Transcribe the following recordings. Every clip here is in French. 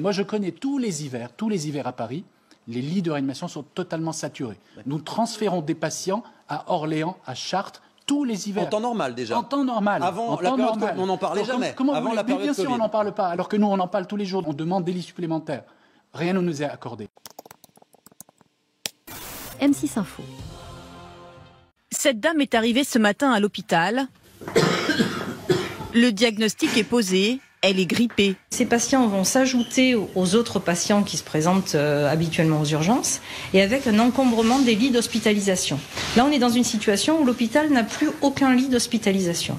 Moi, je connais tous les hivers à Paris, les lits de réanimation sont totalement saturés. Nous transférons des patients à Orléans, à Chartres, tous les hivers. En temps normal déjà. En temps normal. Avant la période Covid, on n'en parlait jamais. Avant la période bien sûr, Covid. on n'en parle pas. Alors que nous, on en parle tous les jours. On demande des lits supplémentaires. Rien ne nous est accordé. M6 Info. Cette dame est arrivée ce matin à l'hôpital. Le diagnostic est posé. Elle est grippée. Ces patients vont s'ajouter aux autres patients qui se présentent habituellement aux urgences et avec un encombrement des lits d'hospitalisation. Là, on est dans une situation où l'hôpital n'a plus aucun lit d'hospitalisation.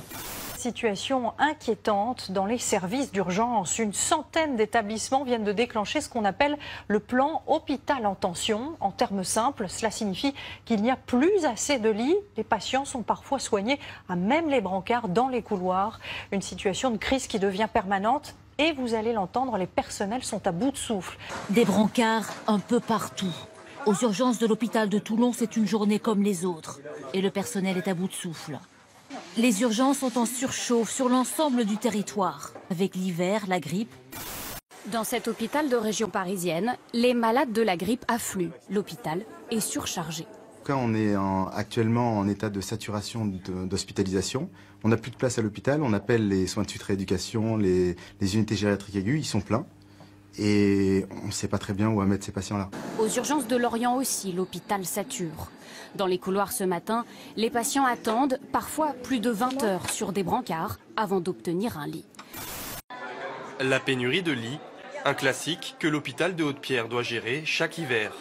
Situation inquiétante dans les services d'urgence. Une centaine d'établissements viennent de déclencher ce qu'on appelle le plan hôpital en tension. En termes simples, cela signifie qu'il n'y a plus assez de lits. Les patients sont parfois soignés à même les brancards dans les couloirs. Une situation de crise qui devient permanente. Et vous allez l'entendre, les personnels sont à bout de souffle. Des brancards un peu partout. Aux urgences de l'hôpital de Toulon, c'est une journée comme les autres. Et le personnel est à bout de souffle. Les urgences sont en surchauffe sur l'ensemble du territoire, avec l'hiver, la grippe. Dans cet hôpital de région parisienne, les malades de la grippe affluent. L'hôpital est surchargé. On est actuellement en état de saturation d'hospitalisation. On n'a plus de place à l'hôpital. On appelle les soins de suite rééducation, les unités gériatriques aiguës. Ils sont pleins. Et on ne sait pas très bien où à mettre ces patients-là. Aux urgences de Lorient aussi, l'hôpital sature. Dans les couloirs ce matin, les patients attendent parfois plus de 20 heures sur des brancards avant d'obtenir un lit. La pénurie de lits, un classique que l'hôpital de Haute-Pierre doit gérer chaque hiver.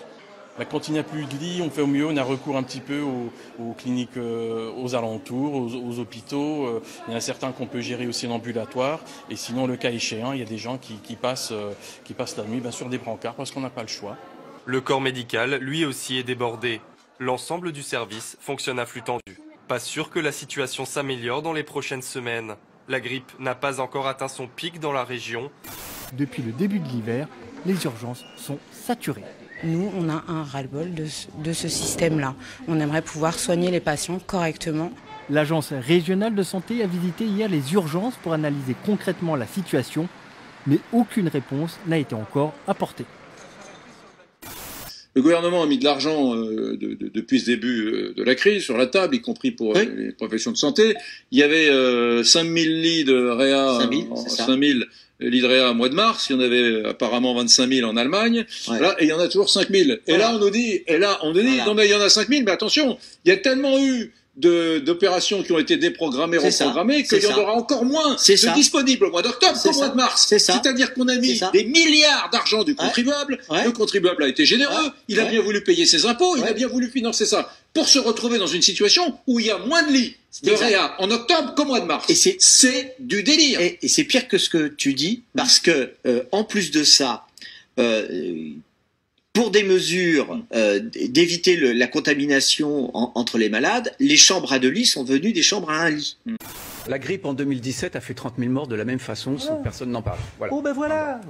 Quand il n'y a plus de lits, on fait au mieux, on a recours un petit peu aux cliniques aux alentours, aux hôpitaux. Il y en a certains qu'on peut gérer aussi en ambulatoire. Et sinon, le cas échéant, il y a des gens qui passent la nuit sur des brancards parce qu'on n'a pas le choix. Le corps médical, lui aussi, est débordé. L'ensemble du service fonctionne à flux tendu. Pas sûr que la situation s'améliore dans les prochaines semaines. La grippe n'a pas encore atteint son pic dans la région. Depuis le début de l'hiver, les urgences sont saturées. Nous, on a un ras-le-bol de ce système-là. On aimerait pouvoir soigner les patients correctement. L'agence régionale de santé a visité hier les urgences pour analyser concrètement la situation, mais aucune réponse n'a été encore apportée. Le gouvernement a mis de l'argent depuis ce début de la crise sur la table, y compris pour les professions de santé. Il y avait 5000 lits de réa, 5000 lits de réa au mois de mars. Il y en avait apparemment 25 000 en Allemagne. Ouais. Là, et il y en a toujours 5000. Et là, on nous dit, non mais il y en a 5000, mais attention, il y a tellement eu d'opérations qui ont été déprogrammées, reprogrammées, qu'il y en aura encore moins de disponibles au mois d'octobre qu'au mois de mars. C'est-à-dire qu'on a mis des milliards d'argent du contribuable. Le contribuable a été généreux, il a bien voulu payer ses impôts, il a bien voulu financer ça, pour se retrouver dans une situation où il y a moins de lits de réa en octobre qu'au mois de mars. Et c'est du délire. Et c'est pire que ce que tu dis, parce que en plus de ça, pour des mesures d'éviter la contamination entre les malades, les chambres à 2 lits sont devenues des chambres à 1 lit. La grippe en 2017 a fait 30 000 morts de la même façon, sans personne n'en parle. Voilà. Oh ben voilà.